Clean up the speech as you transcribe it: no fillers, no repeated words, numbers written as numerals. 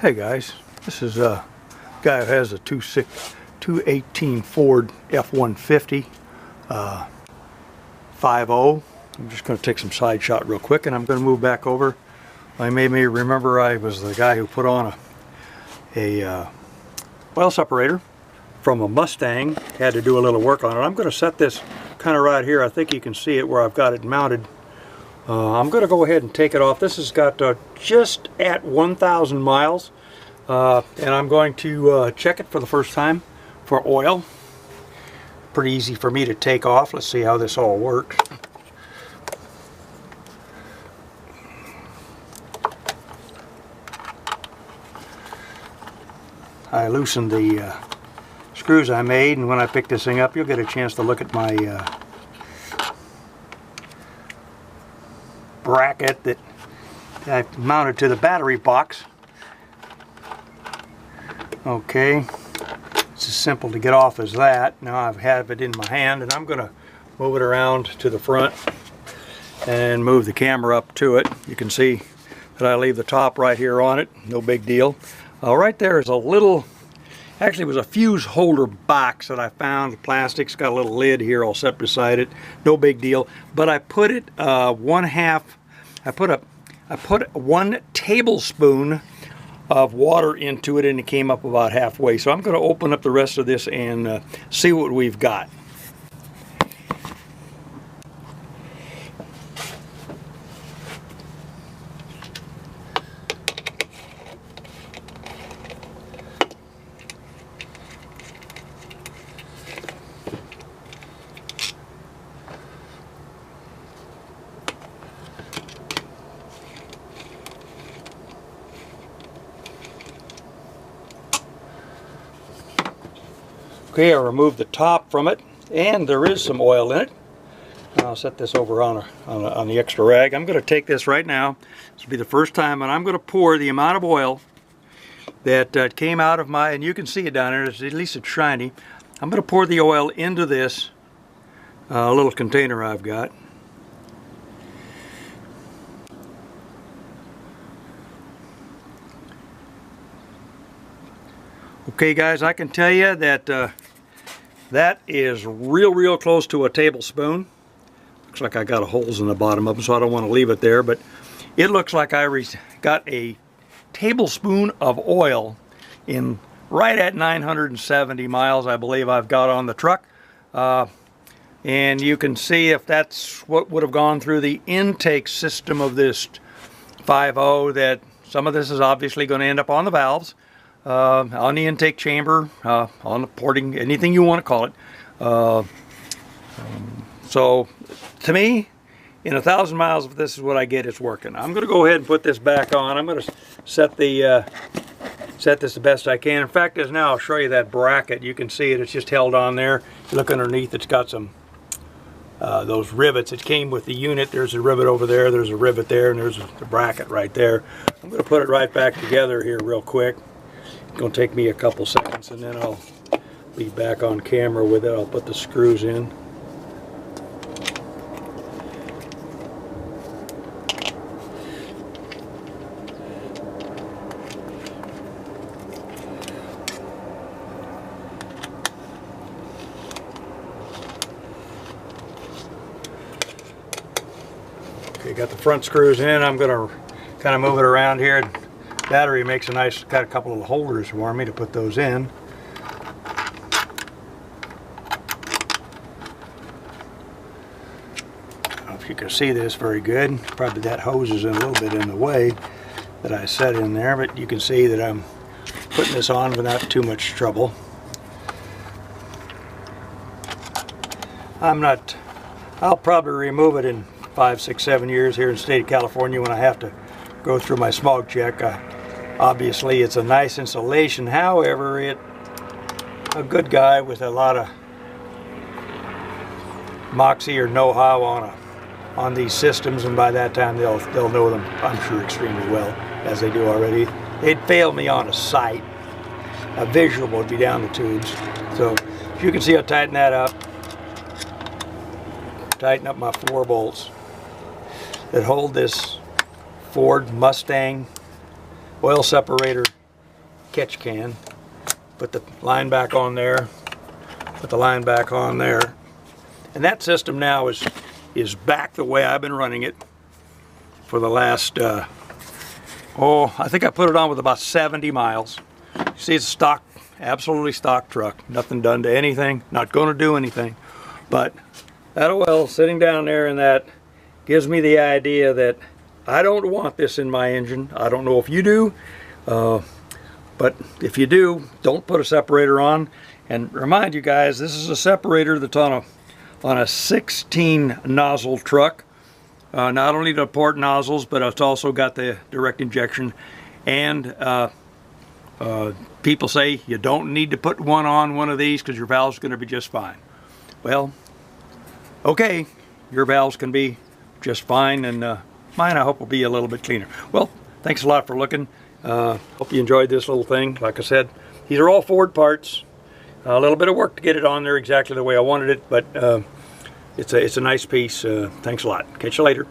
Hey guys, this is a guy who has a 2018 Ford F-150 5.0. I'm just going to take some side shot real quick and I'm going to move back over. I may remember I was the guy who put on a oil separator from a Mustang. Had to do a little work on it. I'm going to set this kind of right here. I think you can see it where I've got it mounted. I'm going to go ahead and take it off. This has got just at 1,000 miles, and I'm going to check it for the first time for oil. Pretty easy for me to take off. Let's see how this all works. I loosened the screws I made, and when I pick this thing up, you'll get a chance to look at my bracket that I mounted to the battery box. Okay, it's as simple to get off as that. Now I have it in my hand and I'm going to move it around to the front and move the camera up to it. You can see that I leave the top right here on it, no big deal. Right there is a little, actually it was a fuse holder box that I found. The plastic's got a little lid here all set beside it, no big deal. But I put it I put 1 tablespoon of water into it and it came up about halfway. So I'm going to open up the rest of this and see what we've got. Okay, I removed the top from it, and there is some oil in it. I'll set this over on the extra rag. I'm going to take this right now. This will be the first time, and I'm going to pour the amount of oil that came out of my, and you can see it down there, at least it's shiny. I'm going to pour the oil into this little container I've got. Okay guys, I can tell you that that is real close to a tablespoon. Looks like I got holes in the bottom of them, so I don't want to leave it there, but it looks like I got a tablespoon of oil in right at 970 miles, I believe I've got on the truck. And you can see if that's what would have gone through the intake system of this 5.0, that some of this is obviously going to end up on the valves. On the intake chamber, on the porting, anything you want to call it. So to me, in 1,000 miles, if this is what I get, it's working. I'm going to go ahead and put this back on. I'm going to set this the best I can. In fact, as now I'll show you that bracket. You can see it. It's just held on there. You look underneath. It's got some those rivets. It came with the unit. There's a rivet over there. There's a rivet there, and there's the bracket right there. I'm going to put it right back together here real quick. It's going to take me a couple seconds and then I'll be back on camera with it. I'll put the screws in. Okay, got the front screws in. I'm going to kind of move it around here. Battery makes a nice, got a couple of holders for me to put those in. I don't know if you can see this very good. Probably that hose is a little bit in the way that I set in there, but you can see that I'm putting this on without too much trouble. I'll probably remove it in 5, 6, 7 years here in the state of California when I have to go through my smog check. Obviously it's a nice installation, however a good guy with a lot of moxie or know-how on these systems, and by that time they'll know them, I'm sure, extremely well, as they do already. They'd fail me on a sight. A visual would be down the tubes. So if you can see, I'll tighten that up. Tighten up my 4 bolts that hold this Ford Mustang oil separator catch can. Put the line back on there. Put the line back on there. And that system now is back the way I've been running it for the last, I think I put it on with about 70 miles. You see, it's a stock, absolutely stock truck. Nothing done to anything, not going to do anything. But that oil sitting down there in that gives me the idea that I don't want this in my engine. I don't know if you do, but if you do, don't put a separator on. And remind you guys, this is a separator that's on a 16 nozzle truck. Not only the port nozzles, but it's also got the direct injection. And people say you don't need to put one on one of these because your valve's going to be just fine. Well, okay, your valves can be just fine, and mine I hope will be a little bit cleaner. Well, thanks a lot for looking. Hope you enjoyed this little thing. Like I said, these are all Ford parts. A little bit of work to get it on there exactly the way I wanted it, but it's a nice piece. Thanks a lot. Catch you later.